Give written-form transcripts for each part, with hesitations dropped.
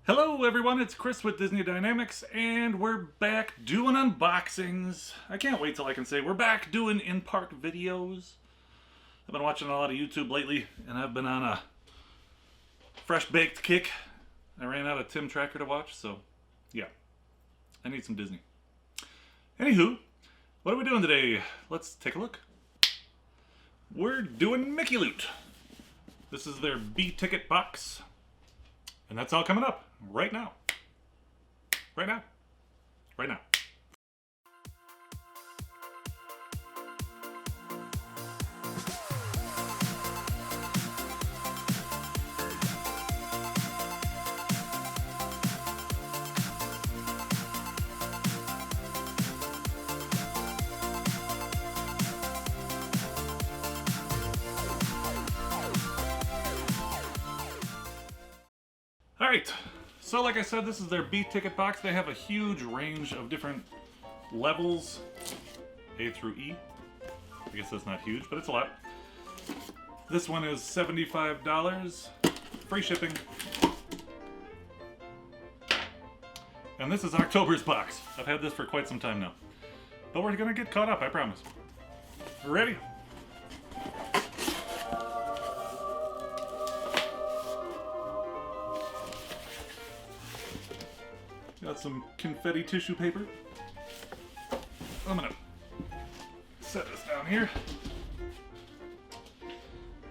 Hello everyone, it's Chris with Disney Dynamicks, and we're back doing unboxings. I can't wait till I can say we're back doing in-park videos. I've been watching a lot of YouTube lately, and I've been on a fresh-baked kick. I ran out of Tim Tracker to watch, so yeah, I need some Disney. Anywho, what are we doing today? Let's take a look. We're doing Mickey Loot. This is their B-ticket box. And that's all coming up right now. Right now. Right now. Alright, so like I said, this is their B-ticket box. They have a huge range of different levels, A through E. I guess that's not huge, but it's a lot. This one is $75, free shipping. And this is October's box. I've had this for quite some time now. But we're gonna get caught up, I promise. Ready? Got some confetti tissue paper. I'm gonna set this down here.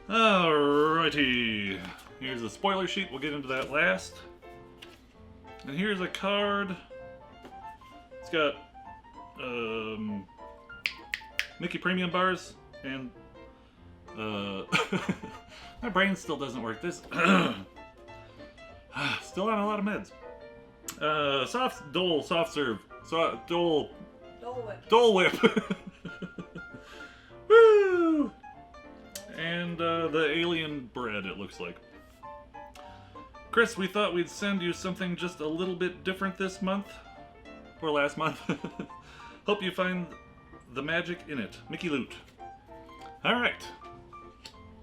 Alrighty. Here's a spoiler sheet. We'll get into that last. And here's a card. It's got Mickey Premium bars and my brain still doesn't work. This still on a lot of meds. Soft serve. Dole Whip. Woo! And the alien bread, it looks like. Chris, we thought we'd send you something just a little bit different this month. Or last month. Hope you find the magic in it. Mickey Loot. Alright.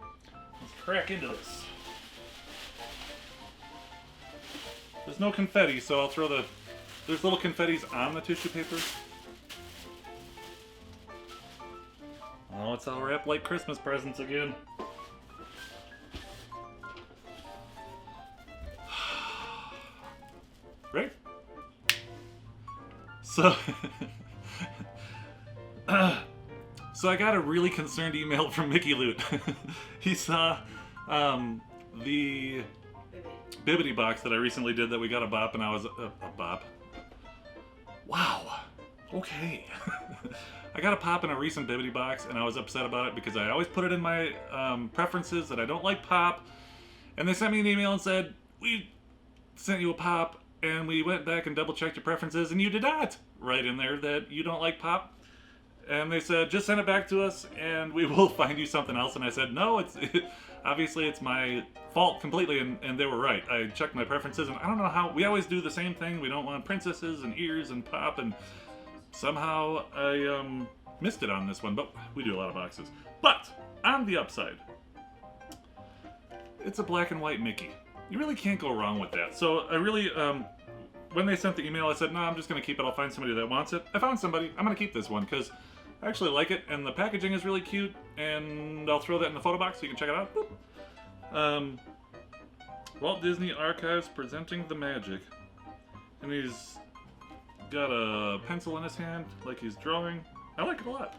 Let's crack into this. There's no confetti, so I'll throw there's little confettis on the tissue paper. Oh, it's all wrapped like Christmas presents again. Right? So, so I got a really concerned email from Mickey Loot. He saw the Bibbidi box that I recently did that we got a bop, and I was a bop. Wow. Okay. I got a pop in a recent Bibbidi box, and I was upset about it because I always put it in my preferences that I don't like pop. And they sent me an email and said, we sent you a pop, and we went back and double checked your preferences, and you did not write in there that you don't like pop. And they said, just send it back to us, and we will find you something else. And I said, no, obviously it's my fault completely, and they were right. I checked my preferences, and I don't know how, we always do the same thing. We don't want princesses and ears and pop, and somehow I missed it on this one, but we do a lot of boxes. But, on the upside, it's a black and white Mickey. You really can't go wrong with that. So I really, when they sent the email, I said, no, I'm just going to keep it. I'll find somebody that wants it. I found somebody. I'm going to keep this one, because I actually like it, and the packaging is really cute, and I'll throw that in the photo box so you can check it out. Boop. Walt Disney Archives presenting the magic. And he's got a pencil in his hand, like he's drawing. I like it a lot.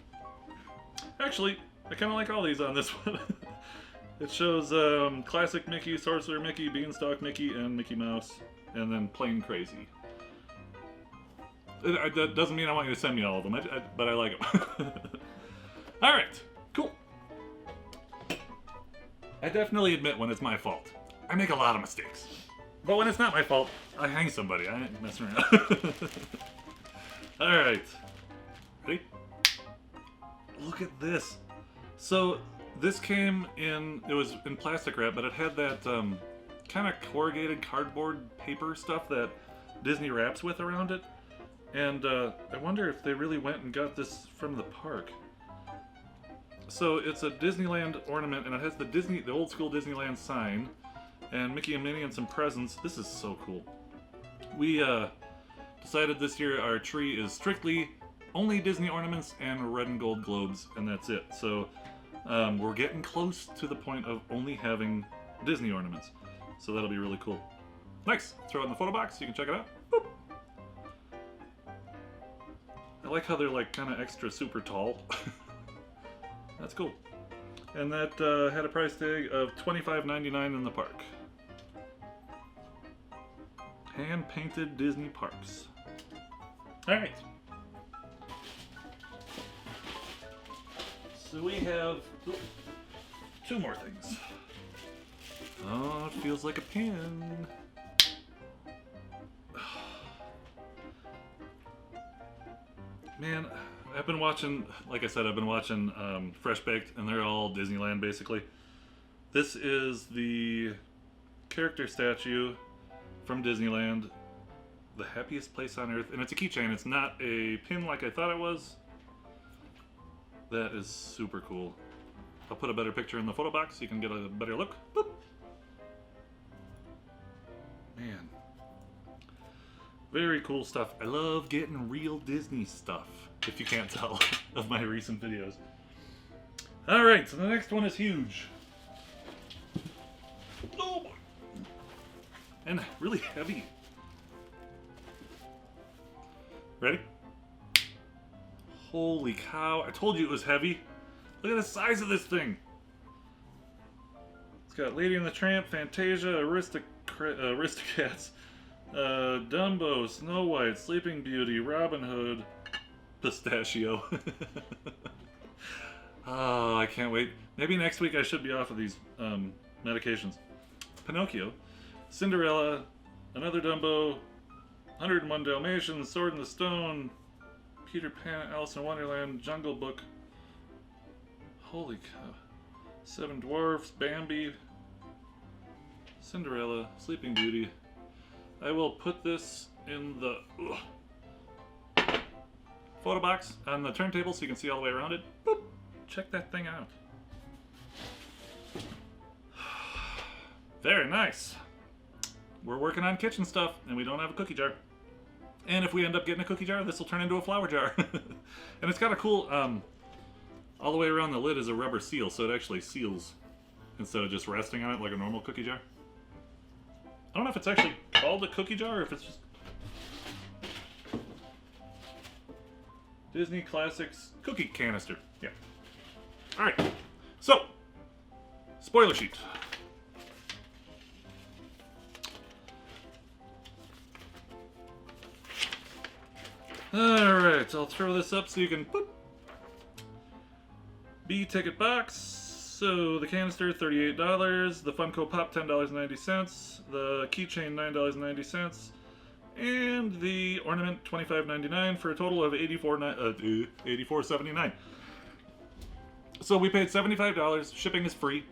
Actually, I kind of like all these on this one. It shows Classic Mickey, Sorcerer Mickey, Beanstalk Mickey, and Mickey Mouse, and then Plain Crazy. That doesn't mean I want you to send me all of them, but I like them. Alright, cool. I definitely admit when it's my fault. I make a lot of mistakes. But when it's not my fault, I hang somebody. I ain't messing around. Alright. Ready? Look at this. So, this came in, it was in plastic wrap, but it had that kind of corrugated cardboard paper stuff that Disney wraps with around it. And I wonder if they really went and got this from the park. So it's a Disneyland ornament, and it has the old school Disneyland sign, And Mickey and Minnie and some presents. This is so cool. We decided this year our tree is strictly only Disney ornaments and red and gold globes, and that's it. So we're getting close to the point of only having Disney ornaments. So that'll be really cool. Nice. Throw it in the photo box so you can check it out. Boop. I like how they're like kind of extra super tall. That's cool. And that had a price tag of $25.99 in the park. Hand-painted Disney parks. Alright. So we have two more things. Oh, it feels like a pin. Man, I've been watching, like I said, I've been watching Fresh Baked, and they're all Disneyland, basically. This is the character statue from Disneyland, the happiest place on earth, and it's a keychain. It's not a pin like I thought it was. That is super cool. I'll put a better picture in the photo box so you can get a better look. Boop. Man. Very cool stuff. I love getting real Disney stuff, if you can't tell of my recent videos. Alright, so the next one is huge. Oh boy. And really heavy. Ready? Holy cow, I told you it was heavy. Look at the size of this thing. It's got Lady and the Tramp, Fantasia, Aristocats, Dumbo, Snow White, Sleeping Beauty, Robin Hood, Pistachio. Oh, I can't wait. Maybe next week I should be off of these medications. Pinocchio, Cinderella, Another Dumbo, 101 Dalmatians, Sword in the Stone, Peter Pan, Alice in Wonderland, Jungle Book. Holy cow. Seven Dwarfs, Bambi, Cinderella, Sleeping Beauty. I will put this in the photo box on the turntable so you can see all the way around it. Boop. Check that thing out. Very nice. We're working on kitchen stuff, and we don't have a cookie jar. And if we end up getting a cookie jar, this will turn into a flower jar. And it's got a cool, all the way around the lid is a rubber seal, so it actually seals instead of just resting on it like a normal cookie jar. I don't know if it's actually called a cookie jar or if it's just Disney Classics cookie canister. Yeah. Alright, so, spoiler sheet. Alright, I'll throw this up so you can boop. B ticket box. So the canister $38, the Funko Pop $10.90, the keychain $9.90, and the ornament $25.99 for a total of $84.79. So we paid $75. Shipping is free,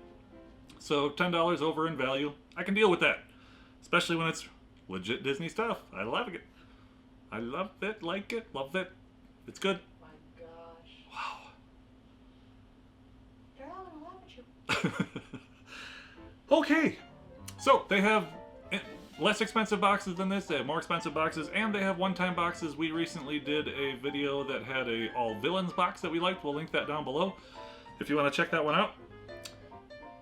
so $10 over in value. I can deal with that, especially when it's legit Disney stuff. I love it. I love it, like it, love it. It's good. My gosh. Wow. They're all gonna laugh at you. Okay, so they have less expensive boxes than this. They have more expensive boxes, and they have one-time boxes. We recently did a video that had a all villains box that we liked. We'll link that down below if you want to check that one out.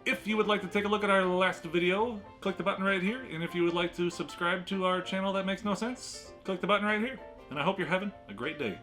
If you would like to take a look at our last video, click the button right here. And if you would like to subscribe to our channel that makes no sense, click the button right here. And I hope you're having a great day.